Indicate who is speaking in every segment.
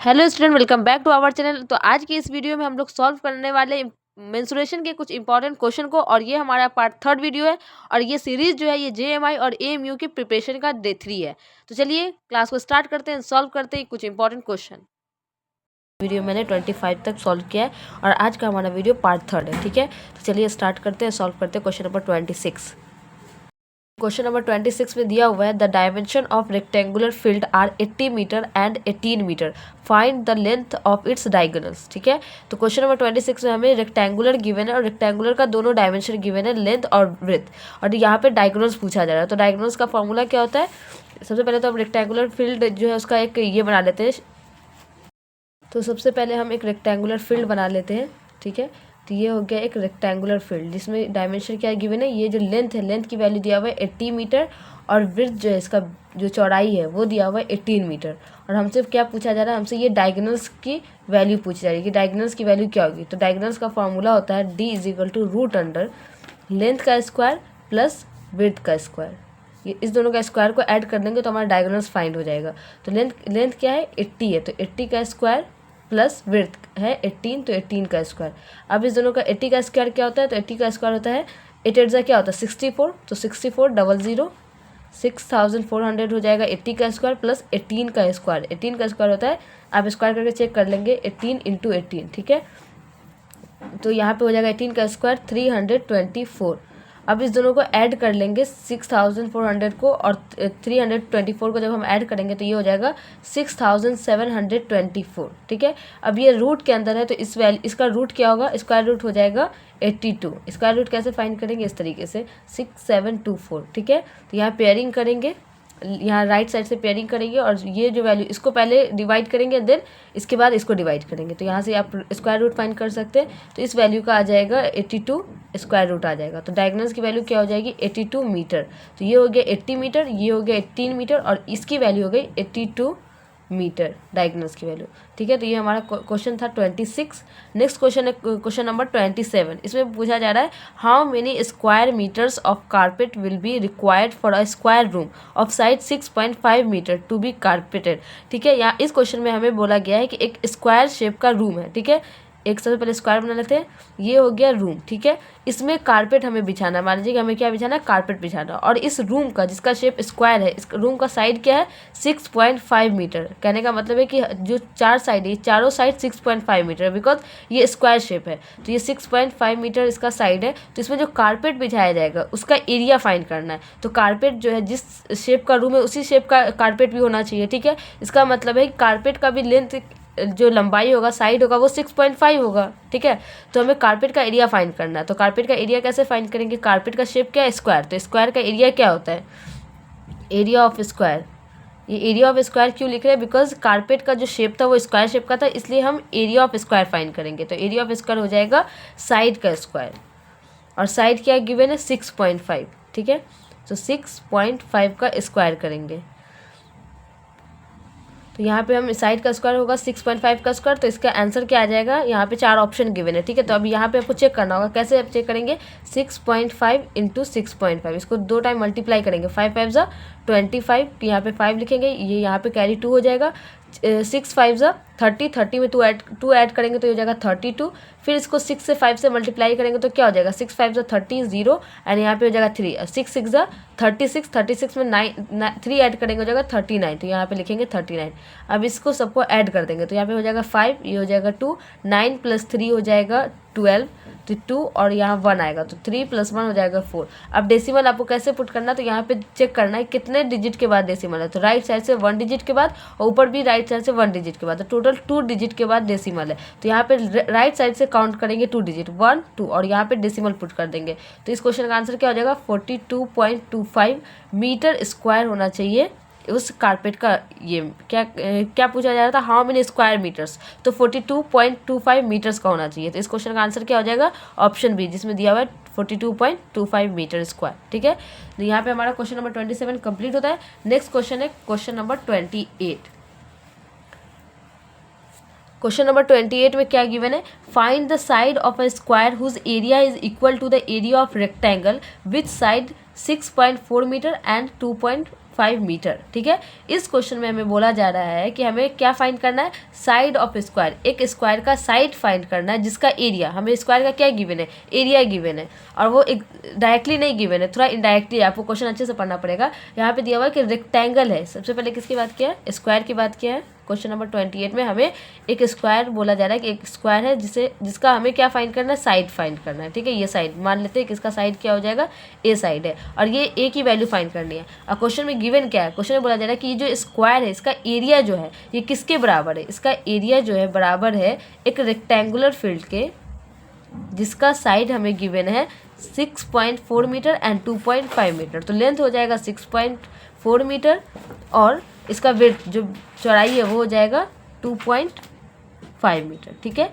Speaker 1: Hello student, welcome back to our channel. तो आज की इस वीडियो में हम लोग सॉल्व करने वाले मेंसुरेशन के कुछ इंपॉर्टेंट क्वेश्चन को, और ये हमारा पार्ट 3 वीडियो है। और ये सीरीज जो है ये जेएमआई और एएमयू की प्रिपरेशन का डे 3 है। तो चलिए क्लास को स्टार्ट करते हैं, सॉल्व करते हैं कुछ इंपॉर्टेंट क्वेश्चन। वीडियो मैंने 25 तक सॉल्व किया है और आज का हमारा वीडियो पार्ट 3 है। ठीक है, तो चलिए स्टार्ट करते हैं, सॉल्व करते हैं क्वेश्चन नंबर 26। क्वेश्चन नंबर 26 में दिया हुआ है the dimension of rectangular field are 80 metre and 18 metre, find the length of its diagonals. ठीक है, तो क्वेश्चन नंबर 26 में हमें रेक्टेंगुलर गिवन है और रेक्टेंगुलर का दोनों डायमेंशन गिवन है, लेंथ और ब्रेथ, और यहाँ पे डायगोनल्स पूछा जा रहा है। तो डायगोनल्स का फॉर्मूला क्या होता है? सबसे पहले तो हम रेक्टेंगुलर फील्ड जो है उसका एक ये बना लेते हैं। तो सबसे पहले हम एक रेक्टेंगुलर फील्ड बना लेते हैं। ठीक है, तो ये हो गया एक रेक्टेंगुलर फील्ड जिसमें डायमेंशन क्या गिवन है, ये जो लेंथ है, लेंथ की वैल्यू दिया हुआ है 80 मीटर, और विड्थ जो है इसका जो चौड़ाई है वो दिया हुआ है 18 मीटर। और हमसे क्या पूछा जा रहा है? हमसे ये डायगोनल्स की वैल्यू पूछी जा रही है कि डायगोनल्स की वैल्यू क्या होगी। तो डायगोनल्स का फॉर्मूला होता है D = रूट अंडर लेंथ का स्क्वायर प्लस विड्थ का स्क्वायर। ये इस दोनों का स्क्वायर को ऐड कर देंगे तो हमारा डायगोनल्स फाइंड हो जाएगा। तो लेंथ क्या है? 80 है, तो 80 का स्क्वायर प्लस विड्थ है 18, तो 18 का स्क्वायर। अब इस दोनों का 80 का स्क्वायर क्या होता है? तो 80 का स्क्वायर होता है 8 8 क्या होता है 64, तो 64 00 6400 हो जाएगा 80 का स्क्वायर प्लस 18 का स्क्वायर। 18 का स्क्वायर होता है, आप स्क्वायर करके चेक कर लेंगे, 18 × 18। ठीक है, तो यहाँ पे हो जाएगा 18 का स्क्वायर 324। अब इस दोनों को ऐड कर लेंगे 6400 को और 324 को जब हम ऐड करेंगे तो ये हो जाएगा 6724। ठीक है, अब ये रूट के अंदर है तो इसका रूट क्या होगा? स्क्वायर रूट हो जाएगा 82। स्क्वायर रूट कैसे फाइंड करेंगे? इस तरीके से 6724। ठीक है, तो यहाँ पेयरिंग करेंगे, यहाँ राइट साइड से पेयरिंग करेंगे और ये जो वैल्यू इसको पहले डिवाइड करेंगे, देन इसके बाद इसको डिवाइड करेंगे। तो यहाँ से आप स्क्वायर रूट फाइंड कर सकते हैं। तो इस वैल्यू का आ जाएगा 82 स्क्वायर रूट आ जाएगा। तो डायगोनल्स की वैल्यू क्या हो जाएगी? 82 मीटर। तो ये हो गया 80 मीटर, ये हो गया 18 मीटर और इसकी वैल्यू हो गई 82 मीटर डायगोनल्स की वैल्यू। ठीक है, तो ये हमारा क्वेश्चन था 26। नेक्स्ट क्वेश्चन है क्वेश्चन नंबर 27। इसमें पूछा जा रहा है how many square metres of carpet will be required for a square room of side 6.5 metre to be carpeted. ठीक है, यहाँ इस क्वेश्चन में हमें बोला गया है कि एक स्क्वायर शेप का रूम है। ठीक है, एक सबसे पहले स्क्वायर बना लेते हैं, ये हो गया रूम। ठीक है, इसमें कारपेट हमें बिछाना, मान लीजिए कि हमें क्या बिछाना है? कारपेट बिछाना। और इस रूम का जिसका शेप स्क्वायर है, इस रूम का साइड क्या है? 6.5 मीटर। कहने का मतलब है कि जो चार साइड है, चारों साइड 6.5 मीटर है, बिकॉज ये स्क्वायर शेप है। तो ये 6.5 मीटर इसका साइड है। तो इसमें जो कारपेट बिछाया जाएगा उसका एरिया फाइंड करना है। तो कारपेट जो है जिस शेप का रूम है उसी शेप का कारपेट भी होना चाहिए। ठीक है, इसका मतलब है कि कारपेट का भी लेंथ, जो लंबाई होगा, साइड होगा, वो 6.5 होगा। ठीक है, तो हमें कारपेट का एरिया फाइंड करना है। तो कारपेट का एरिया कैसे फाइंड करेंगे? कारपेट का शेप क्या है? स्क्वायर। तो स्क्वायर का एरिया क्या होता है? Area of square. ये एरिया ऑफ स्क्वायर क्यों लिख रहे हैं? बिकॉज कारपेट का जो शेप था वो स्क्वायर शेप का था, इसलिए हम एरिया ऑफ स्क्वायर फाइंड करेंगे। तो एरिया ऑफ स्क्वायर हो जाएगा साइड का स्क्वायर, और साइड क्या गिवन है? 6.5। ठीक है, तो 6.5 का स्क्वायर करेंगे। तो यहाँ पे हम साइड का स्क्वायर होगा 6.5 का स्क्वायर, तो इसका आंसर क्या आ जाएगा? यहाँ पे 4 ऑप्शन गिवन है। ठीक है, तो अभी यहाँ पे आपको चेक करना होगा। कैसे आप चेक करेंगे? 6.5 × 6.5, इसको 2 टाइम मल्टीप्लाई करेंगे। 5 5 ज़ा 25, यहाँ पे 5 लिखेंगे, ये यहाँ पे कैरी 2 हो जाएगा। 6 5 ज़ा 30, 30 में 2 ऐड करेंगे तो हो जाएगा 32। फिर इसको 6 से 5 से मल्टीप्लाई करेंगे तो क्या हो जाएगा? 6 5 ज़ा 30 0, एंड यहाँ पे हो जाएगा 3। 6 6 ज़ा 36, 36 में 3 ऐड करेंगे हो जाएगा 39, तो यहाँ पे लिखेंगे 39। अब इसको सबको ऐड कर देंगे तो यहाँ पे हो जाएगा 5, ये हो जाएगा 2, 9 + 3 हो जाएगा 12, तो 2 और यहाँ 1 आएगा, तो 3 + 1 हो जाएगा 4। अब डेसिमल आपको कैसे पुट करना है? तो यहाँ पे चेक करना है कितने डिजिट के बाद डेसिमल है। तो राइट साइड से 1 डिजिट के बाद और ऊपर भी राइट साइड से 1 डिजिट के बाद, तो टोटल 2 डिजिट के बाद डेसिमल है। तो यहाँ पे राइट साइड से काउंट करेंगे 2 डिजिट, 1 2, और यहाँ पे डेसिमल पुट कर देंगे। तो इस क्वेश्चन का आंसर क्या हो जाएगा? 42.25 मीटर स्क्वायर होना चाहिए उस कारपेट का। ये क्या पूछा जा रहा था? हाउ मेनी स्क्वायर मीटर्स, तो 42.25 मीटर्स का होना चाहिए। तो इस क्वेश्चन का आंसर क्या हो जाएगा? ऑप्शन बी, जिसमें दिया हुआ है 42.25 मीटर स्क्वायर। ठीक है, तो यहाँ पे हमारा क्वेश्चन नंबर 27 कंप्लीट होता है। नेक्स्ट क्वेश्चन है क्वेश्चन नंबर 28। क्वेश्चन नंबर 28 में क्या गिवन है? Find the side of a square whose area is equal to the area of rectangle which side 6.4 metre and 2.5 metre. ठीक है, इस क्वेश्चन में हमें बोला जा रहा है कि हमें क्या फाइंड करना है, साइड ऑफ स्क्वायर, एक स्क्वायर का साइड फाइंड करना है जिसका एरिया, हमें स्क्वायर का क्या गिवन है, एरिया गिवन है, और वो एक डायरेक्टली नहीं गिवन है, थोड़ा इनडायरेक्टली आपको क्वेश्चन अच्छे से पढ़ना पड़ेगा। यहाँ पे दिया हुआ है कि रेक्टेंगल है, सबसे पहले किसकी बात किया है, स्क्वायर की बात किया है। क्वेश्चन नंबर 28 में हमें एक स्क्वायर बोला जा रहा है कि एक स्क्वायर है जिसका हमें क्या फाइंड करना है, साइड फाइंड करना है। ठीक है, ये साइड मान लेते हैं कि इसका साइड क्या हो जाएगा, ए साइड है, और ये ए की वैल्यू फाइंड करनी है। और क्वेश्चन में गिवन क्या है, क्वेश्चन में बोला जा रहा है कि ये जो स्क्वायर है इसका एरिया जो है ये किसके बराबर है, इसका एरिया जो है बराबर है एक रेक्टेंगुलर फील्ड के जिसका साइड हमें गिवन है 6.4 मीटर एंड 2.5 मीटर। तो लेंथ हो जाएगा 6.4 मीटर और इसका विड्थ जो चौड़ाई है वो हो जाएगा 2.5 मीटर। ठीक है,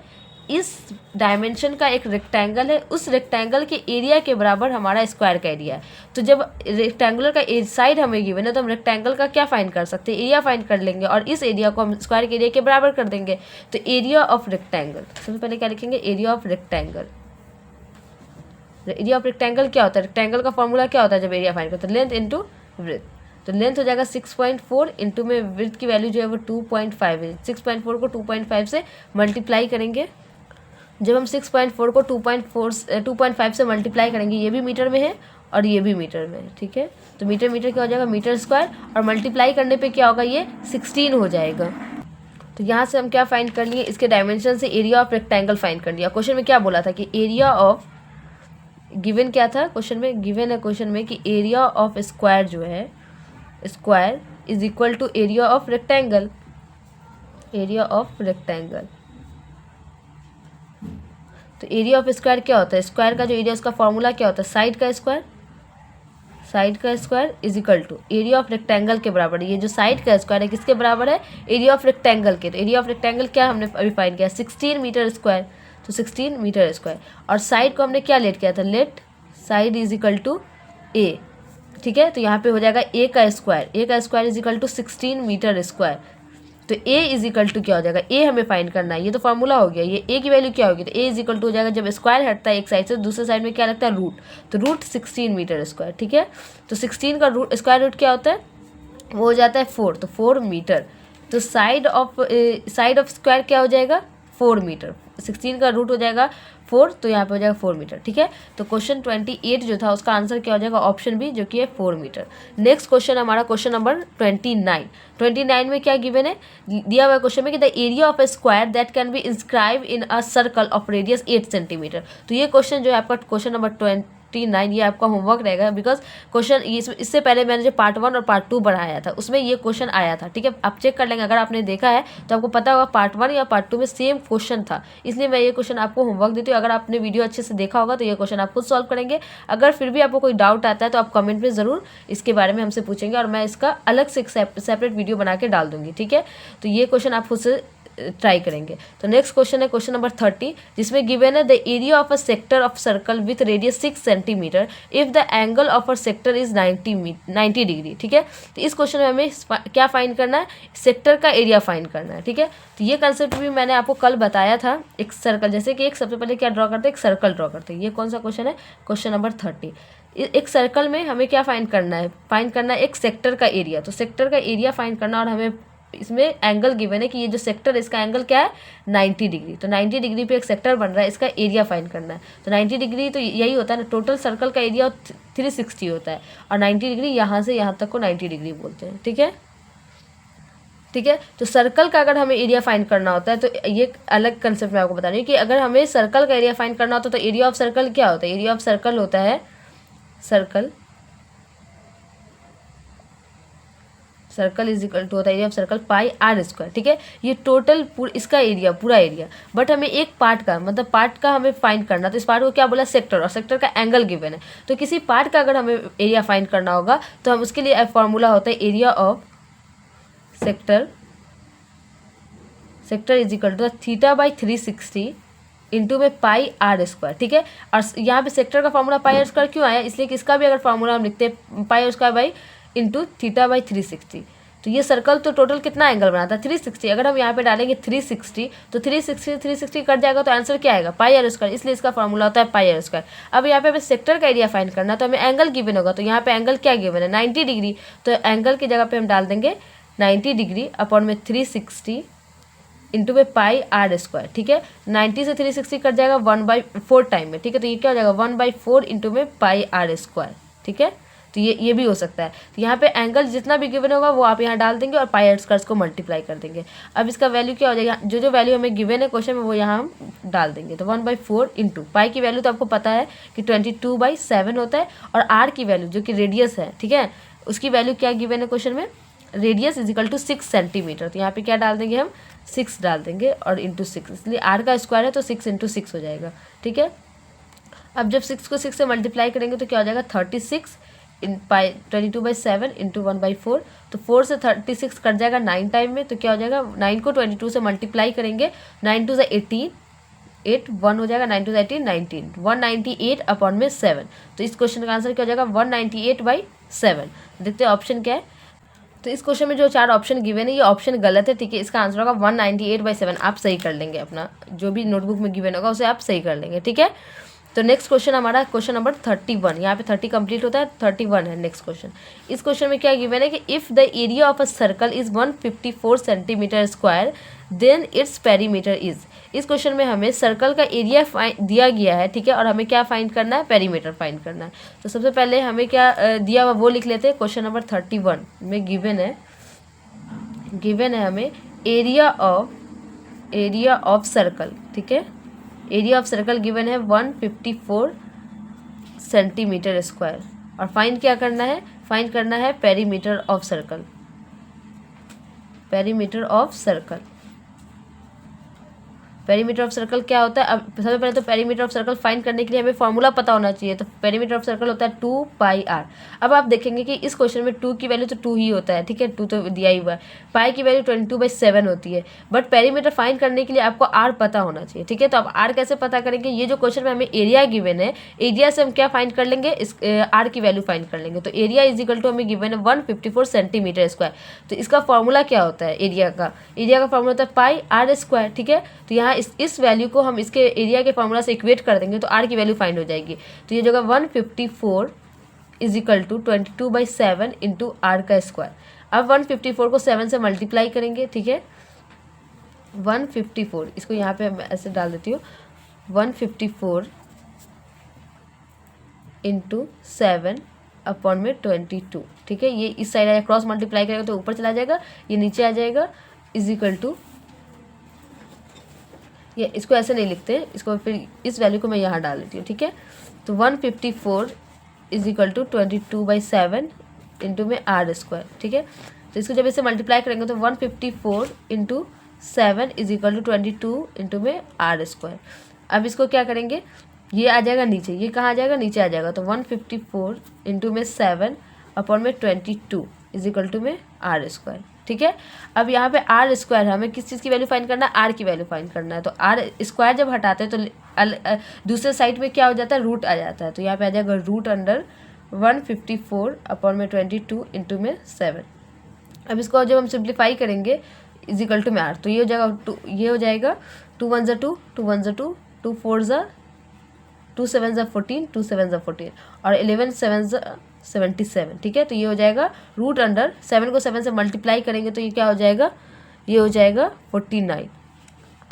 Speaker 1: इस डायमेंशन का एक रेक्टेंगल है, उस रेक्टेंगल के एरिया के बराबर हमारा स्क्वायर का एरिया है। तो जब रेक्टेंगुलर का साइड हमें गिवन है तो हम रेक्टेंगल का क्या फाइंड कर सकते हैं, एरिया फाइंड कर लेंगे, और इस एरिया को हम स्क्वायर के एरिया के बराबर कर देंगे। तो एरिया ऑफ रेक्टेंगल, सबसे पहले क्या लिखेंगे, area of rectangle. Area of rectangle क्या होता है, रेक्टेंगल का फॉर्मूला क्या होता है जब एरिया फाइंड करते हैं, लेंथ इंटू विड्थ। तो लेंथ हो जाएगा 6.4 इंटू में विड्थ की वैल्यू जो है वो 2.5 है। 6.4 को 2.5 से मल्टीप्लाई करेंगे। जब हम 6.4 को 2.5 से मल्टीप्लाई करेंगे, ये भी मीटर में है और ये भी मीटर में है। ठीक है, तो मीटर मीटर क्या हो जाएगा, मीटर स्क्वायर, और मल्टीप्लाई करने पे क्या होगा, ये 16 हो जाएगा। तो यहाँ से हम क्या फाइंड कर लिए, इसके डायमेंशन से एरिया ऑफ रेक्टेंगल फाइंड कर लिया। क्वेश्चन में क्या बोला था कि एरिया ऑफ, गिवन क्या था क्वेश्चन में, गिवन है क्वेश्चन में कि एरिया ऑफ स्क्वायर जो है, square is equal to area of rectangle, area of rectangle. तो एरिया ऑफ स्क्वायर क्या होता है, स्क्वायर का जो एरिया उसका फॉर्मूला क्या होता है, साइड का स्क्वायर, साइड का square is equal to area of rectangle के बराबर है। ये जो साइड का स्क्वायर है किसके बराबर है, एरिया ऑफ रेक्टेंगल के। तो एरिया ऑफ रेक्टेंगल क्या हमने अभी फाइंड किया, 16 मीटर स्क्वायर। तो 16 मीटर स्क्वायर, और साइड को हमने क्या लेट किया था, let side is equal to A. ठीक है, तो यहाँ पे हो जाएगा ए का square is equal to 16 metre square. तो ए इज इक्वल टू क्या हो जाएगा, ए हमें फाइंड करना है, ये तो फार्मूला हो गया। ये ए की वैल्यू क्या होगी, तो ए इज इक्वल टू हो जाएगा, जब स्क्वायर हटता है एक साइड से दूसरे साइड में क्या लगता है, रूट, तो रूट 16 मीटर स्क्वायर। ठीक है, तो 16 का रूट, स्क्वायर रूट क्या होता है, वो हो जाता है 4, तो 4 मीटर। तो साइड ऑफ स्क्वायर क्या हो जाएगा, 4 मीटर। 16 का रूट हो जाएगा 4, तो यहाँ पे हो जाएगा 4 मीटर। ठीक है, तो क्वेश्चन 28 जो था उसका आंसर क्या हो जाएगा, ऑप्शन बी, जो कि है 4 मीटर। नेक्स्ट क्वेश्चन हमारा क्वेश्चन नंबर 29 में क्या गिवन है, दिया हुआ क्वेश्चन में कि the area of A square that can be inscribe in a circle of radius 8 centimetre. तो ये क्वेश्चन जो है आपका क्वेश्चन नंबर 29, ये आपका होमवर्क रहेगा, बिकॉज क्वेश्चन इससे पहले मैंने जो पार्ट 1 और पार्ट 2 बढ़ाया था उसमें ये क्वेश्चन आया था। ठीक है, आप चेक कर लेंगे, अगर आपने देखा है तो आपको पता होगा पार्ट 1 या पार्ट 2 में सेम क्वेश्चन था, इसलिए मैं ये क्वेश्चन आपको होमवर्क देती हूँ। अगर आपने वीडियो अच्छे से देखा होगा तो ये क्वेश्चन आप खुद सॉल्व करेंगे। अगर फिर भी आपको कोई डाउट आता है तो आप कमेंट में ज़रूर इसके बारे में हमसे पूछेंगे, और मैं इसका अलग से एक सेपरेट वीडियो बना के डाल दूँगी। ठीक है, तो ये क्वेश्चन आप खुद से ट्राई करेंगे। तो नेक्स्ट क्वेश्चन है क्वेश्चन नंबर 30, जिसमें गिवन है the area of a sector of circle with radius 6 centimetre if the angle of a sector is 90 degree. ठीक है, तो इस क्वेश्चन में हमें क्या फाइंड करना है, सेक्टर का एरिया फाइंड करना है। ठीक है, तो ये कंसेप्ट भी मैंने आपको कल बताया था। एक सर्कल, जैसे कि एक सबसे पहले क्या ड्रॉ करते हैं, एक सर्कल ड्रॉ करते हैं। ये कौन सा क्वेश्चन है, क्वेश्चन नंबर 30। एक सर्कल में हमें क्या फाइंड करना है, एक सेक्टर का एरिया। तो सेक्टर का एरिया फाइंड करना, और हमें इसमें एंगल गिवन है कि ये जो सेक्टर है इसका एंगल क्या है, 90 डिग्री। तो 90 डिग्री पे एक सेक्टर बन रहा है, इसका एरिया फाइंड करना है। तो 90 डिग्री तो यही होता है ना, टोटल सर्कल का एरिया 360 होता है, और 90 डिग्री यहाँ से यहाँ तक को 90 डिग्री बोलते हैं। ठीक है, ठीक है, तो सर्कल का अगर हमें एरिया फाइंड करना होता है तो ये अलग कंसेप्ट मैं आपको बता रही हूँ कि अगर हमें सर्कल का एरिया फाइंड करना होता है तो एरिया ऑफ सर्कल क्या होता है, एरिया ऑफ सर्कल होता है, सर्कल इज इक्वल टू होता है area of circle pi r square. ठीक है, ये टोटल इसका एरिया, पूरा एरिया, बट हमें एक पार्ट का, मतलब पार्ट का हमें फाइंड करना, तो इस पार्ट को क्या बोला, सेक्टर, और सेक्टर का एंगल गिवन है। तो किसी पार्ट का अगर हमें एरिया फाइंड करना होगा तो हम उसके लिए फॉर्मूला होता है area of sector is equal to θ/360 into में पाई आर स्क्वायर। ठीक है, और यहाँ पे सेक्टर का फॉर्मूला पाई आर स्क्वायर क्यों आया, इसलिए कि इसका भी अगर फॉर्मूला हम लिखते हैं पाई आर स्क्वायर बाई इंटू θ/360। तो ये सर्कल तो टोटल कितना एंगल बनाता है 360। अगर हम यहाँ पे डालेंगे 360 तो 360 कट जाएगा तो आंसर क्या आएगा पाई आर स्क्वायर, इसलिए इसका फॉर्मूला होता है पाई आर स्क्वायर। अब यहाँ पे हमें सेक्टर का एरिया फाइंड करना तो हमें एंगल गिवन होगा, तो यहाँ पे एंगल क्या गिवन है 90 डिग्री, तो एंगल की जगह पे हम डाल देंगे 90 डिग्री अपॉन में 360 इंटू में पाई आर स्क्वायर। ठीक है, 90 से 360 कट जाएगा 1/4 टाइम में। ठीक है, तो ये क्या हो जाएगा 1/4 इंटू में पाई आर स्क्वायर। ठीक है, तो ये भी हो सकता है। तो यहाँ पे एंगल जितना भी गिवन होगा वो आप यहाँ डाल देंगे और पाई आर स्क्वायर को मल्टीप्लाई कर देंगे। अब इसका वैल्यू क्या हो जाएगा, जो वैल्यू हमें गिवन है क्वेश्चन में वो यहाँ हम डाल देंगे। तो 1/4 इंटू पाई की वैल्यू तो आपको पता है कि 22/7 होता है, और आर की वैल्यू जो कि रेडियस है, ठीक है, उसकी वैल्यू क्या गिवन है क्वेश्चन में, रेडियस इजिकल टू 6 सेंटीमीटर। तो यहाँ पे क्या डाल देंगे हम 6 डाल देंगे और इंटू 6, इसलिए आर का स्क्वायर है तो 6 इंटू 6 हो जाएगा। ठीक है, अब जब 6 को 6 से मल्टीप्लाई करेंगे तो क्या हो जाएगा 36 इन पाई 22/7 इंटू 1/4। तो 4 से 36 कट जाएगा 9 टाइम में, तो क्या हो जाएगा 9 को 22 से मल्टीप्लाई करेंगे, 9 2 18, 8 1 हो जाएगा, 9 2 18 19, 198 अपॉन में 7। तो इस क्वेश्चन का आंसर क्या हो जाएगा 198/7। देखते हैं ऑप्शन क्या है। तो इस क्वेश्चन में जो 4 ऑप्शन गिवन है ये ऑप्शन गलत है। ठीक है, इसका आंसर होगा 198/7। आप सही कर लेंगे, अपना जो भी नोटबुक में गिवन होगा उसे आप सही कर लेंगे। ठीक है, तो नेक्स्ट क्वेश्चन हमारा क्वेश्चन नंबर 31। यहाँ पे 30 कंप्लीट होता है, 31 है नेक्स्ट क्वेश्चन। इस क्वेश्चन में क्या गिवन है कि if the area of a circle is 154 centimetre square then its perimeter is. इस क्वेश्चन में हमें सर्कल का एरिया दिया गया है, ठीक है, और हमें क्या फाइंड करना है, पेरीमीटर फाइंड करना है। तो सबसे पहले हमें क्या दिया हुआ वो लिख लेते हैं। क्वेश्चन नंबर 31 में गिवन है हमें एरिया ऑफ सर्कल। ठीक है, एरिया ऑफ सर्कल गिवन है 154 सेंटीमीटर स्क्वायर, और फाइंड क्या करना है, फाइंड करना है perimeter of circle. Perimeter of circle क्या होता है। अब सबसे पहले तो पेरीमीटर ऑफ सर्कल फाइंड करने के लिए हमें फॉर्मूला पता होना चाहिए। तो पेरीमीटर ऑफ सर्कल होता है 2πr। अब आप देखेंगे कि इस क्वेश्चन में 2 की वैल्यू तो 2 ही होता है, ठीक है, 2 तो दिया ही हुआ है। पाई की वैल्यू 22/7 होती है, बट पेरीमीटर फाइंड करने के लिए आपको आर पता होना चाहिए। ठीक है, तो अब आर कैसे पता करेंगे, ये जो क्वेश्चन में हमें एरिया गिवन है, एरिया से हम क्या फाइंड कर लेंगे, इस आर की वैल्यू फाइंड कर लेंगे। तो एरिया इजिकल टू हमें गिवन है 154 सेंटीमीटर स्क्वायर। तो इसका फॉर्मूला क्या होता है, एरिया का फॉर्मूला होता है पाई आर स्क्वायर। ठीक है, तो यहाँ इस वैल्यू को हम इसके एरिया के फॉर्मूला से इक्वेट कर देंगे तो आर की वैल्यू फाइंड हो जाएगी। तो ये जो 154 इजिकल टू 22/7 इंटू आर का स्क्वायर। अब 154 को 7 से मल्टीप्लाई करेंगे। ठीक है, 154 इसको यहाँ पे मैं ऐसे डाल देती हूँ, 154 इंटू 7 अपॉन में 22। ठीक है, ये इस साइड आया, क्रॉस मल्टीप्लाई करेगा तो ऊपर चला जाएगा, ये नीचे आ जाएगा, इजिकल टू, ये इसको ऐसे नहीं लिखते, इसको फिर इस वैल्यू को मैं यहाँ डाल देती हूँ। ठीक है, तो 154 इजिकल टू 22/7 इंटू में आर स्क्वायर। ठीक है, तो इसको जब इसे मल्टीप्लाई करेंगे तो 154 इंटू 7 इजिकल टू 22 इंटू में आर स्क्वायर। अब इसको क्या करेंगे, ये आ जाएगा नीचे, ये कहाँ आ जाएगा, नीचे आ जाएगा। तो 154 इंटू में 7 अपॉन में 22 इजिकल टू में आर स्क्वायर। ठीक है, अब यहाँ पे आर स्क्वायर हमें किस चीज़ की वैल्यू फाइंड करना है, आर की वैल्यू फाइंड करना है। तो आर स्क्वायर जब हटाते हैं तो दूसरे साइड में क्या हो जाता है, रूट आ जाता है। तो यहाँ पे आ जाएगा रूट अंडर 154 अपॉन में 22 इंटू में 7। अब इसको जब हम सिंप्लीफाई करेंगे इजिकल टू में आर, तो ये हो जाएगा 2 1 ज़ा 2, 2 1 ज़ा 2, 2 4 ज़ा 2 7 ज़ा 14, 2 7 ज़ा 14 और 11 7 ज़ा 77। ठीक है, तो ये हो जाएगा रूट अंडर 7 को 7 से मल्टीप्लाई करेंगे तो ये क्या हो जाएगा, ये हो जाएगा 49।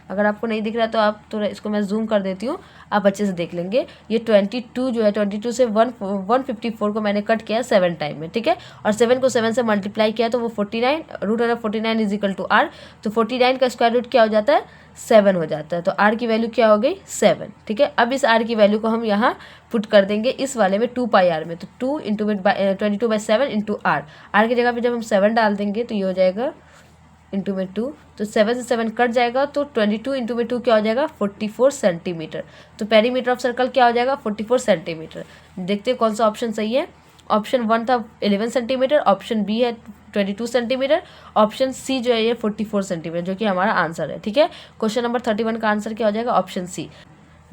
Speaker 1: अगर आपको नहीं दिख रहा तो आप थोड़ा इसको मैं जूम कर देती हूँ, आप अच्छे से देख लेंगे। ये 22 जो है 22 से 154 को मैंने कट किया 7 टाइम में। ठीक है, और 7 को 7 से मल्टीप्लाई किया तो वो 49, root under 49 equal to r. तो 49 का स्क्वायर रूट क्या हो जाता है, 7 हो जाता है। तो आर की वैल्यू क्या हो गई, 7। ठीक है, अब इस आर की वैल्यू को हम यहाँ पुट कर देंगे इस वाले में 2πr में। तो 2 इंटू 22/7 इंटू आर की जगह पे जब हम 7 डाल देंगे तो ये हो जाएगा इंटू में 2, तो 7 से 7 कट जाएगा तो 22 इंटू में 2 क्या हो जाएगा, 44 सेंटीमीटर। तो पेरीमीटर ऑफ सर्कल क्या हो जाएगा, 44 सेंटीमीटर। देखते हैं कौन सा ऑप्शन सही है। ऑप्शन 1 था 11 सेंटीमीटर, ऑप्शन बी है 22 सेंटीमीटर, ऑप्शन सी जो है ये 44 सेंटीमीटर, जो कि हमारा आंसर है। ठीक है, क्वेश्चन नंबर 31 का आंसर क्या हो जाएगा, ऑप्शन सी।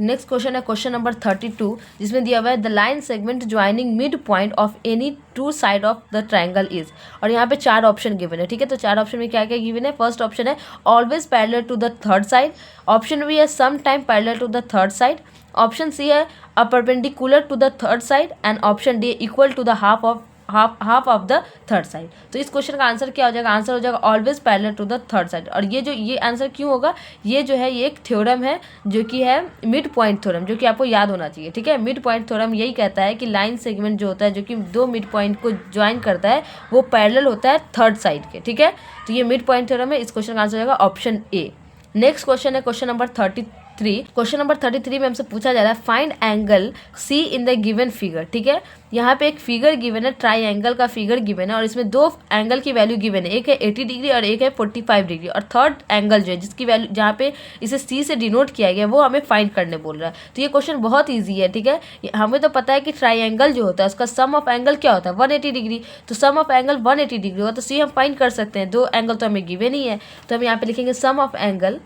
Speaker 1: नेक्स्ट क्वेश्चन है क्वेश्चन नंबर 32, जिसमें दिया हुआ है the line segment joining mid point of any two side of the triangle is. और यहाँ पे 4 ऑप्शन गिवन है, ठीक है। तो 4 ऑप्शन में क्या क्या गिवन है? फर्स्ट ऑप्शन है always parallel to the third side, option B है some time parallel to the third side, option C है a perpendicular to the third side, and option D equal to the half of the third side. तो इस question का answer क्या हो जाएगा? Answer हो जाएगा always parallel to the third side. और ये आंसर क्यों होगा? ये जो है ये एक थ्योरम है जो कि है मिड पॉइंट थ्योरम, जो कि आपको याद होना चाहिए, ठीक है। मिड पॉइंट थ्योरम यही कहता है कि लाइन सेगमेंट जो होता है जो कि 2 मिड पॉइंट को ज्वाइन करता है वो पैरेलल होता है थर्ड साइड के, ठीक है। तो ये मिड पॉइंट थ्योरम है। इस क्वेश्चन का आंसर हो जाएगा ऑप्शन ए। नेक्स्ट क्वेश्चन है क्वेश्चन नंबर 33। क्वेश्चन नंबर 33 में हमसे पूछा जा रहा है find angle C in the given figure, ठीक है। यहाँ पे एक फिगर गिवन है, ट्राइंगल का फिगर गिवन है, और इसमें 2 एंगल की वैल्यू गिवन है, एक है 80 डिग्री और एक है 45 डिग्री। और थर्ड एंगल जो है जिसकी वैल्यू जहाँ पे इसे सी से डिनोट किया गया वो हमें फाइंड करने बोल रहा है। तो ये क्वेश्चन बहुत ईजी है, ठीक है। हमें तो पता है कि ट्राइंगल जो होता है उसका सम ऑफ एंगल क्या होता है? 180 डिग्री। तो सम ऑफ एंगल 180 डिग्री होगा, तो सी हम फाइंड कर सकते हैं। 2 एंगल तो हमें गिवन ही है, तो हम यहाँ पे लिखेंगे sum of angle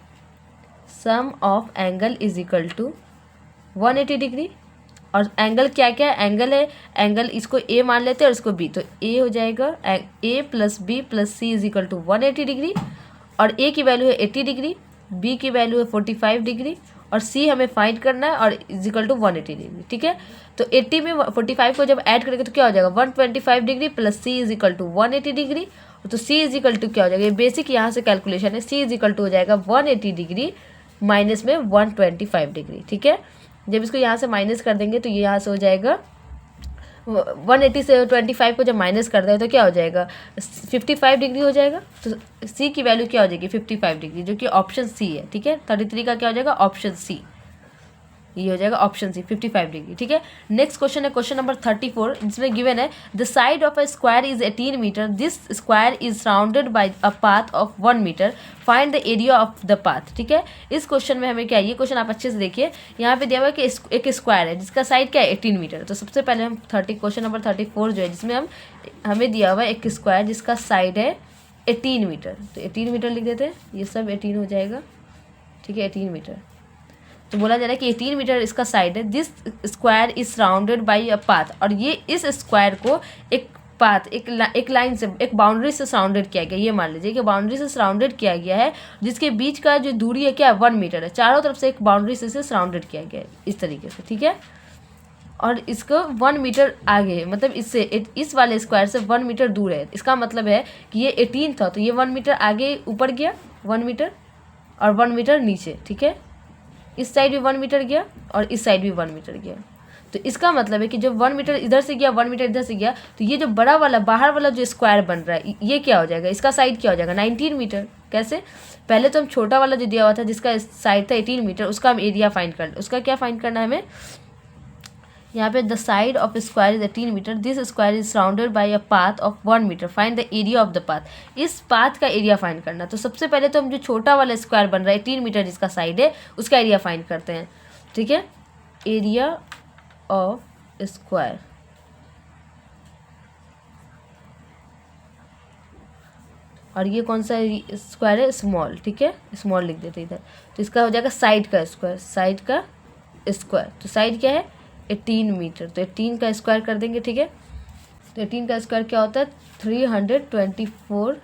Speaker 1: is equal to 180 degree. और एंगल क्या क्या है? एंगल है, एंगल इसको ए मान लेते हैं और इसको बी, तो ए हो जाएगा A plus B plus C is equal to 180 degree. और ए की वैल्यू है 80 डिग्री, बी की वैल्यू है 45 डिग्री, और सी हमें फाइंड करना है और इज इक्वल टू 180 डिग्री, ठीक है। तो 80 में 45 को जब ऐड करेंगे तो क्या हो जाएगा? 125 degree plus C is equal to 180 degree. तो सी इज इक्वल टू क्या हो जाएगा? ये बेसिक यहाँ से कैलकुलेशन है। सी इज इक्वल टू हो जाएगा 180 डिग्री माइनस में 125 डिग्री, ठीक है। जब इसको यहाँ से माइनस कर देंगे तो ये यहाँ से हो जाएगा 180 से 25 को जब माइनस कर दें तो क्या हो जाएगा? 55 डिग्री हो जाएगा। तो सी की वैल्यू क्या हो जाएगी? 55 डिग्री, जो कि ऑप्शन सी है, ठीक है। 33 का क्या हो जाएगा? Option C. ये हो जाएगा ऑप्शन सी 55 डिग्री, ठीक है। नेक्स्ट क्वेश्चन है क्वेश्चन नंबर 34, जिसमें गिवन है the side of a square is 18 metre, this square is surrounded by a path of 1 metre, find the area of the path, ठीक है। इस क्वेश्चन में हमें क्या है? ये क्वेश्चन आप अच्छे से देखिए। यहाँ पे दिया हुआ है कि एक स्क्वायर है जिसका साइड क्या है? 18 मीटर। तो सबसे पहले हम क्वेश्चन नंबर 34 जो है जिसमें हमें दिया हुआ है एक स्क्वायर जिसका साइड है 18 मीटर, तो 18 मीटर लिख देते हैं। ये सब 18 हो जाएगा, ठीक है, 18 मीटर। तो बोला जा रहा है कि 18 मीटर इसका साइड है। This square is surrounded by a path, और ये इस स्क्वायर को एक पाथ एक लाइन से एक बाउंड्री से सराउंडेड किया गया। ये मान लीजिए कि बाउंड्री से सराउंडेड किया गया है, जिसके बीच का जो दूरी है क्या है? 1 मीटर है। चारों तरफ से एक बाउंड्री से सराउंडेड किया गया है इस तरीके से, ठीक है। और इसको 1 मीटर आगे, मतलब इससे इस वाले स्क्वायर से 1 मीटर दूर है। इसका मतलब है कि ये 18 था, तो ये 1 मीटर आगे ऊपर गया 1 मीटर, और 1 मीटर नीचे, ठीक है। इस साइड भी 1 मीटर गया और इस साइड भी 1 मीटर गया। तो इसका मतलब है कि जब 1 मीटर इधर से गया 1 मीटर इधर से गया, तो ये जो बड़ा वाला बाहर वाला जो स्क्वायर बन रहा है ये क्या हो जाएगा? इसका साइड क्या हो जाएगा? 19 मीटर। कैसे? पहले तो हम छोटा वाला जो दिया हुआ था जिसका साइड था 18 मीटर, उसका हम एरिया फाइंड कर, उसका क्या फाइंड करना है हमें? यहाँ पे the side of square is 18 metre, this square is surrounded by a path of 1 metre, find the area of the path. इस पाथ का एरिया फाइंड करना। तो सबसे पहले तो हम जो छोटा वाला स्क्वायर बन रहा है 18 मीटर जिसका साइड है उसका एरिया फाइंड करते हैं, ठीक है। एरिया ऑफ स्क्वायर, और ये कौन सा स्क्वायर है? स्मॉल, ठीक है, स्मॉल लिख देते इधर। तो इसका हो जाएगा साइड का स्क्वायर, साइड का स्क्वायर। तो साइड क्या है? 18 मीटर, तो 18 का स्क्वायर कर देंगे, ठीक है। तो 18 का स्क्वायर क्या होता है? 324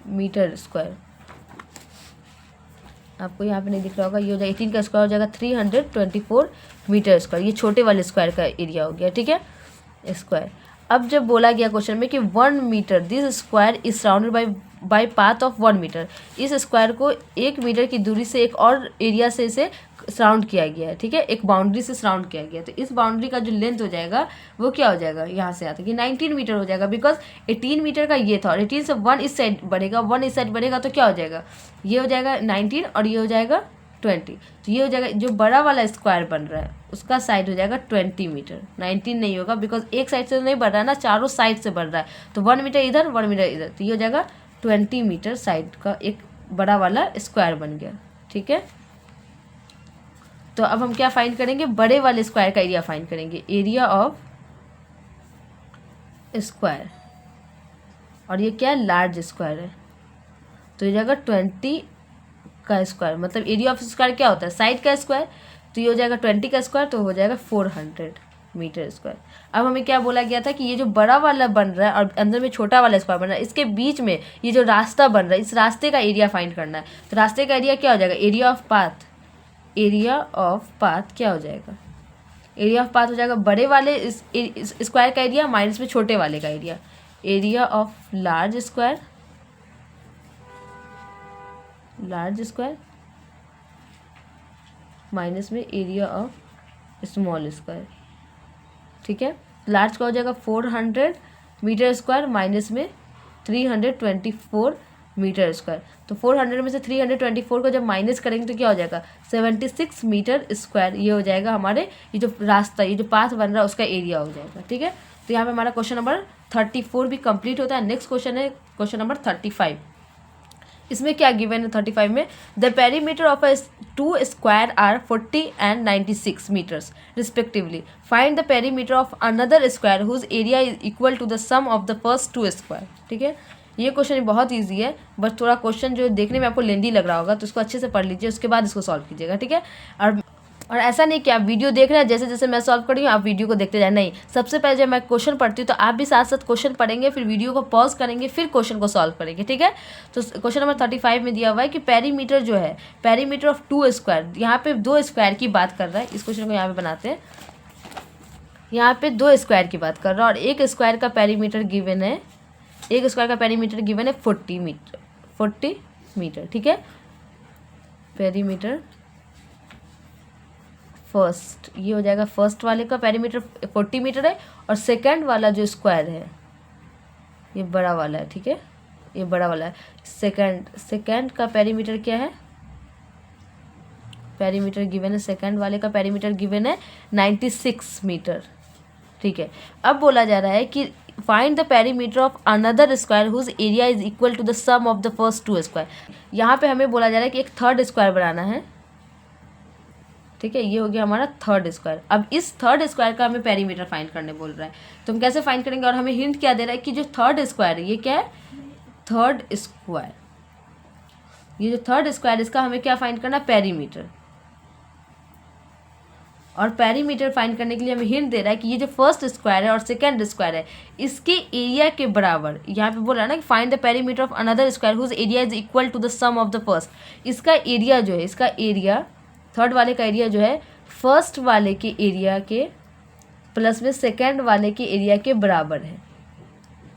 Speaker 1: मीटर स्क्वायर। आपको यहाँ पे नहीं दिख रहा होगा, ये हो जाएगा 18 का स्क्वायर हो जाएगा 324 मीटर स्क्वायर। ये छोटे वाले स्क्वायर का एरिया हो गया, ठीक है, स्क्वायर। अब जब बोला गया क्वेश्चन में कि 1 metre, this square is surrounded by path of 1 metre, इस स्क्वायर को 1 मीटर की दूरी से एक और एरिया से इसे सराउंड किया गया है, ठीक है, एक बाउंड्री से सराउंड किया गया है। तो इस बाउंड्री का जो लेंथ हो जाएगा वो क्या हो जाएगा? यहाँ से आता है कि 19 मीटर हो जाएगा, बिकॉज 18 मीटर का ये था और 18 से 1 इस साइड बढ़ेगा, 1 इस साइड बढ़ेगा, तो क्या हो जाएगा? ये हो जाएगा 19 और ये हो जाएगा 20। तो ये हो जाएगा जो बड़ा वाला स्क्वायर बन रहा है उसका साइड हो जाएगा 20 मीटर, 19 नहीं होगा, बिकॉज एक साइड से तो नहीं बढ़ रहा है ना, चारों साइड से बढ़ रहा है। तो 1 मीटर इधर 1 मीटर इधर, तो ये हो जाएगा 20 मीटर साइड का एक बड़ा वाला स्क्वायर बन गया, ठीक है। तो अब हम क्या फाइंड करेंगे? बड़े वाले स्क्वायर का एरिया फाइंड करेंगे, एरिया ऑफ स्क्वायर। और ये क्या है? लार्ज स्क्वायर है, तो ये जाएगा 20 का स्क्वायर। मतलब एरिया ऑफ स्क्वायर क्या होता है? साइड का स्क्वायर। तो ये हो जाएगा 20 का स्क्वायर, तो हो जाएगा 400 मीटर स्क्वायर। अब हमें क्या बोला गया था कि ये जो बड़ा वाला बन रहा है और अंदर में छोटा वाला स्क्वायर बन रहा है, इसके बीच में ये जो रास्ता बन रहा है, इस रास्ते का एरिया फाइंड करना है। तो रास्ते का एरिया क्या हो जाएगा, area of path, area of path क्या हो जाएगा, एरिया ऑफ पाथ हो जाएगा बड़े वाले इस स्क्वायर का एरिया माइनस में छोटे वाले का area, area of large square, large square minus में एरिया ऑफ स्मॉल स्क्वायर। ठीक है, लार्ज का हो जाएगा 400 मीटर स्क्वायर माइनस में 324 मीटर स्क्वायर। तो 400 में से 324 को जब माइनस करेंगे तो क्या हो जाएगा, 76 मीटर स्क्वायर। ये हो जाएगा हमारे ये जो रास्ता, ये जो पाथ बन रहा है उसका एरिया हो जाएगा। ठीक है, तो यहाँ पे हमारा क्वेश्चन नंबर 34 भी कंप्लीट होता है। नेक्स्ट क्वेश्चन है क्वेश्चन नंबर 35। इसमें क्या गिवन है 35 में, the perimeter of a two square are 40 एंड 96 metres respectively, find the perimeter of another square whose area is equal to the sum of the first two square. ठीक है, ये question बहुत easy है, बस थोड़ा क्वेश्चन जो देखने में आपको लेंदी लग रहा होगा तो उसको अच्छे से पढ़ लीजिए, उसके बाद इसको सॉल्व कीजिएगा। ठीक है, और ऐसा नहीं कि आप वीडियो देख रहे हैं जैसे जैसे मैं सॉल्व कर रही हूँ आप वीडियो को देखते जाए, नहीं, सबसे पहले जब मैं क्वेश्चन पढ़ती हूँ तो आप भी साथ साथ क्वेश्चन पढ़ेंगे, फिर वीडियो को पॉज करेंगे, फिर क्वेश्चन को सॉल्व करेंगे। ठीक है, तो क्वेश्चन नंबर 35 में दिया हुआ है कि पेरीमीटर जो है, पेरीमीटर ऑफ टू स्क्वायर, यहाँ पे 2 स्क्वायर की बात कर रहा है। इस क्वेश्चन को यहाँ पे बनाते हैं, यहाँ पे 2 स्क्वायर की बात कर रहा है और एक स्क्वायर का पेरीमीटर गिवन है, एक स्क्वायर का पेरीमीटर गिवन है 40 मीटर। ठीक है, पेरीमीटर फर्स्ट, ये हो जाएगा फर्स्ट वाले का पेरीमीटर 40 मीटर है और सेकंड वाला जो स्क्वायर है ये बड़ा वाला है। ठीक है, ये बड़ा वाला है। सेकंड का पेरीमीटर क्या है, पेरीमीटर गिवन है, सेकंड वाले का पेरीमीटर गिवन है 96 मीटर। ठीक है, अब बोला जा रहा है कि find the perimeter of another square whose area is equal to the sum of the first two square. यहाँ पे हमें बोला जा रहा है कि एक थर्ड स्क्वायर बनाना है। ठीक है, ये हो गया हमारा थर्ड स्क्वायर। अब इस थर्ड स्क्वायर का हमें पेरीमीटर फाइंड करने बोल रहा है, तो हम कैसे फाइंड करेंगे, और हमें हिंट क्या दे रहा है कि जो थर्ड स्क्वायर है ये क्या है, थर्ड स्क्वायर, ये जो थर्ड स्क्वायर इसका हमें क्या फाइंड करना है, पेरीमीटर। और पेरीमीटर फाइंड करने के लिए हमें हिंट दे रहा है कि ये जो फर्स्ट स्क्वायर है और सेकंड स्क्वायर है इसके एरिया के बराबर, यहाँ पे बोल रहा है ना कि find the perimeter of another square whose area is equal to the sum of the first. इसका एरिया जो है, इसका एरिया थर्ड वाले का एरिया जो है फर्स्ट वाले के एरिया के प्लस में सेकंड वाले के एरिया के बराबर है।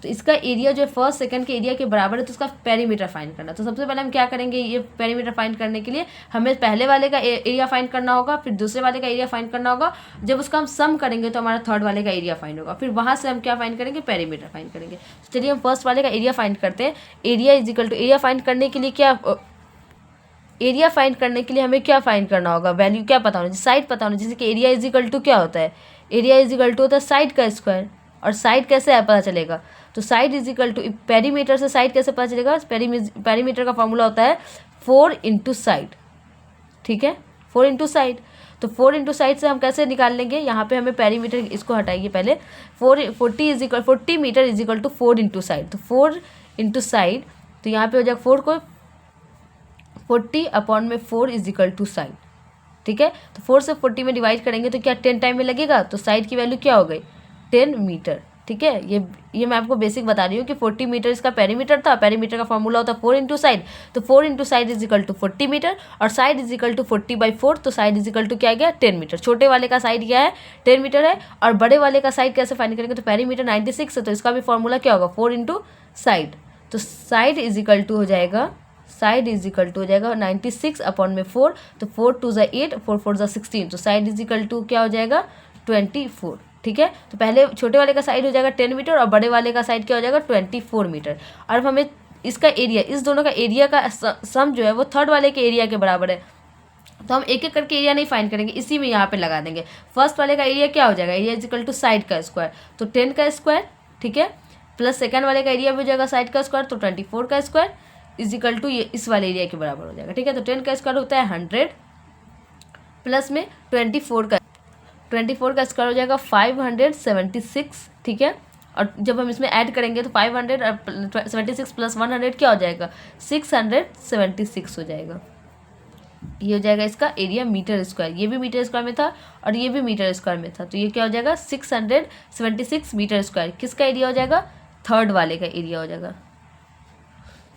Speaker 1: तो इसका एरिया जो है फर्स्ट सेकंड के एरिया के बराबर है, तो उसका पेरीमीटर फाइंड करना। तो सबसे पहले हम क्या करेंगे, ये पेरीमीटर फाइंड करने के लिए हमें पहले वाले का एरिया फाइंड करना होगा, फिर दूसरे वाले का एरिया फाइंड करना होगा। जब उसका हम सम करेंगे तो हमारा थर्ड वाले का एरिया फाइंड होगा, फिर वहाँ से हम क्या फाइंड करेंगे, पेरीमीटर फाइंड करेंगे। तो चलिए हम फर्स्ट वाले का एरिया फाइंड करते हैं। Area is equal to, area find करने के लिए क्या, एरिया फाइंड करने के लिए हमें क्या फाइंड करना होगा, वैल्यू क्या पता होना चाहिए, साइड पता होना चाहिए। जैसे कि एरिया इज इक्वल टू क्या होता है, एरिया इज इक्वल टू होता है साइड का स्क्वायर। और साइड कैसे पता चलेगा, तो side is equal to, perimeter से साइड कैसे पता चलेगा, पेरीमीटर का फॉर्मूला होता है 4 इंटू साइड। ठीक है, 4 इंटू साइड। तो 4 इंटू साइड से हम कैसे निकाल लेंगे, यहाँ पे हमें पेरीमीटर, इसको हटाइए पहले, 40 metre is equal to 4 into side. तो 4 इंटू साइड, तो यहाँ पे हो जाएगा 4 को 40 अपॉन में 4 इज इक्वल टू साइड। ठीक है, तो 4 से 40 में डिवाइड करेंगे तो क्या 10 टाइम में लगेगा, तो साइड की वैल्यू क्या हो गई, 10 मीटर। ठीक है, ये मैं आपको बेसिक बता रही हूँ कि 40 मीटर इसका पेरीमीटर था। पेरीमीटर का फॉर्मूला होता है 4 इंटू साइड, तो 4 into side is equal to 40 metre और साइड इज इक्वल टू 40/4, तो साइड इज इक्वल टू क्या गया, 10 मीटर। छोटे वाले का साइड क्या है, 10 मीटर है। और बड़े वाले का साइड कैसे फाइंड करेंगे, तो पेरीमीटर 96 है, तो इसका भी फॉर्मूला क्या होगा, 4 इंटू साइड। तो साइड इज इक्वल टू हो जाएगा, साइड इज इक्वल टू हो जाएगा 96 अपॉन में 4, तो 4 2 ज़ा 8, 4 4 ज़ा 16, तो साइड इज इक्वल टू क्या हो जाएगा, 24। ठीक है, तो पहले छोटे वाले का साइड हो जाएगा 10 मीटर और बड़े वाले का साइड क्या हो जाएगा 24 मीटर। और अब हमें इसका एरिया, इस दोनों का एरिया का सम जो है वो थर्ड वाले के एरिया के बराबर है, तो हम एक एक करके एरिया नहीं फाइंड करेंगे, इसी में यहाँ पे लगा देंगे। फर्स्ट वाले का एरिया क्या हो जाएगा, area is equal to side का स्क्वायर, तो 10 का स्क्वायर। ठीक है, प्लस सेकंड वाले का एरिया भी हो जाएगा साइड का स्क्वायर, तो 24 का स्क्वायर इज इक्वल टू ये इस वाले एरिया के बराबर हो जाएगा। ठीक है, तो 10 का स्क्वायर होता है 100 प्लस में 24 का स्क्वायर हो जाएगा 576। ठीक है, और जब हम इसमें ऐड करेंगे तो 576 प्लस 100 क्या हो जाएगा, 676 हो जाएगा। ये हो जाएगा इसका एरिया मीटर स्क्वायर, ये भी मीटर स्क्वायर में था और ये भी मीटर स्क्वायर में था, तो ये क्या हो जाएगा 676 मीटर स्क्वायर। किसका एरिया हो जाएगा, थर्ड वाले का एरिया हो जाएगा।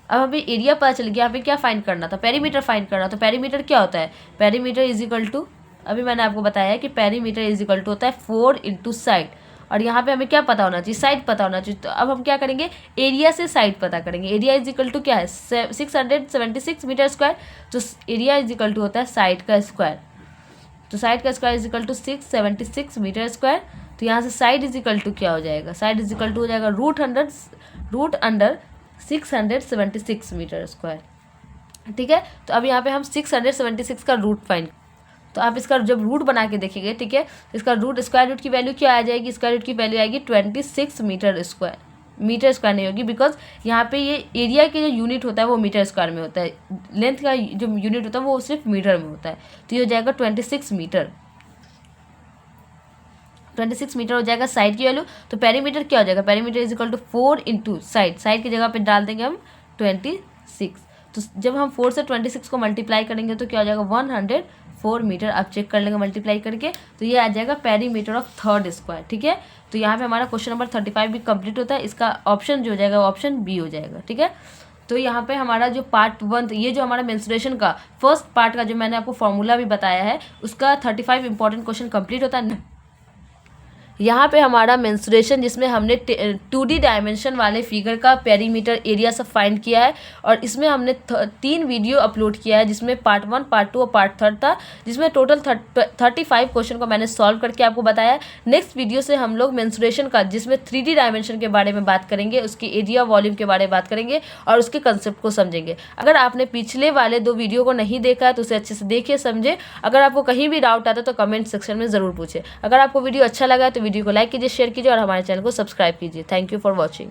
Speaker 1: अब हमें एरिया पता चल गया, हमें क्या फाइंड करना था, पेरीमीटर फाइंड करना। तो पेरीमीटर क्या होता है, पेरीमीटर इज इक्वल टू, अभी मैंने आपको बताया है कि पेरीमीटर इज इक्वल टू होता है 4 इंटू साइड, और यहाँ पे हमें क्या पता होना चाहिए, साइड पता होना चाहिए। तो अब हम क्या करेंगे, एरिया से साइड पता करेंगे। एरिया इज इक्वल टू क्या है 676 मीटर स्क्वायर, तो एरिया इज इक्वल टू होता है साइड का स्क्वायर, तो साइड का square is equal to 676 metre square. तो यहाँ से साइड इज इक्वल टू क्या हो जाएगा, साइड इज इक्वल टू हो जाएगा रूट अंडर 676 मीटर स्क्वायर, ठीक है। तो अब यहाँ पे हम 676 का रूट फाइंड, तो आप इसका जब रूट बना के देखेंगे, ठीक है, इसका रूट स्क्वायर रूट की वैल्यू क्या आ जाएगी, स्क्वायर रूट की वैल्यू आएगी 26 मीटर स्क्वायर। मीटर स्क्वायर नहीं होगी, बिकॉज यहाँ पे ये एरिया के जो यूनिट होता है वो मीटर स्क्वायर में होता है, लेंथ का जो यूनिट होता है वो सिर्फ मीटर में होता है। तो ये हो जाएगा 26 मीटर हो जाएगा साइड की वैल्यू। तो पेरीमीटर क्या हो जाएगा, perimeter is equal to 4 into side की जगह पे डाल देंगे हम 26। तो जब हम 4 से 26 को मल्टीप्लाई करेंगे तो क्या हो जाएगा 104 मीटर। आप चेक कर लेंगे मल्टीप्लाई करके, तो ये आ जाएगा पेरीमीटर ऑफ थर्ड स्क्वायर, ठीक है। तो यहाँ पे हमारा क्वेश्चन नंबर 35 भी कंप्लीट होता है। इसका ऑप्शन जो हो जाएगा वो ऑप्शन बी हो जाएगा, ठीक है। तो यहाँ पे हमारा जो पार्ट 1, ये जो हमारा मेंस्ट्रुएशन का फर्स्ट पार्ट का जो मैंने आपको फॉर्मूला भी बताया है, उसका 35 इंपॉर्टेंट क्वेश्चन कंप्लीट होता है। यहाँ पे हमारा मेंस्ट्रुएशन जिसमें हमने 2D डायमेंशन वाले फिगर का पेरीमीटर एरिया सब फाइंड किया है, और इसमें हमने 3 वीडियो अपलोड किया है, जिसमें पार्ट 1, पार्ट 2 और पार्ट 3 था, जिसमें टोटल 35 क्वेश्चन को मैंने सॉल्व करके आपको बताया है। नेक्स्ट वीडियो से हम लोग मेंस्ट्रुएशन का जिसमें 3D डायमेंशन के बारे में बात करेंगे, उसकी एरिया वॉल्यूम के बारे में बात करेंगे और उसके कंसेप्ट को समझेंगे। अगर आपने पिछले वाले 2 वीडियो को नहीं देखा है तो उसे अच्छे से देखिए, समझे। अगर आपको कहीं भी डाउट आता है तो कमेंट सेक्शन में ज़रूर पूछे। अगर आपको वीडियो अच्छा लगा तो वीडियो को लाइक कीजिए, शेयर कीजिए और हमारे चैनल को सब्सक्राइब कीजिए। Thank you for watching.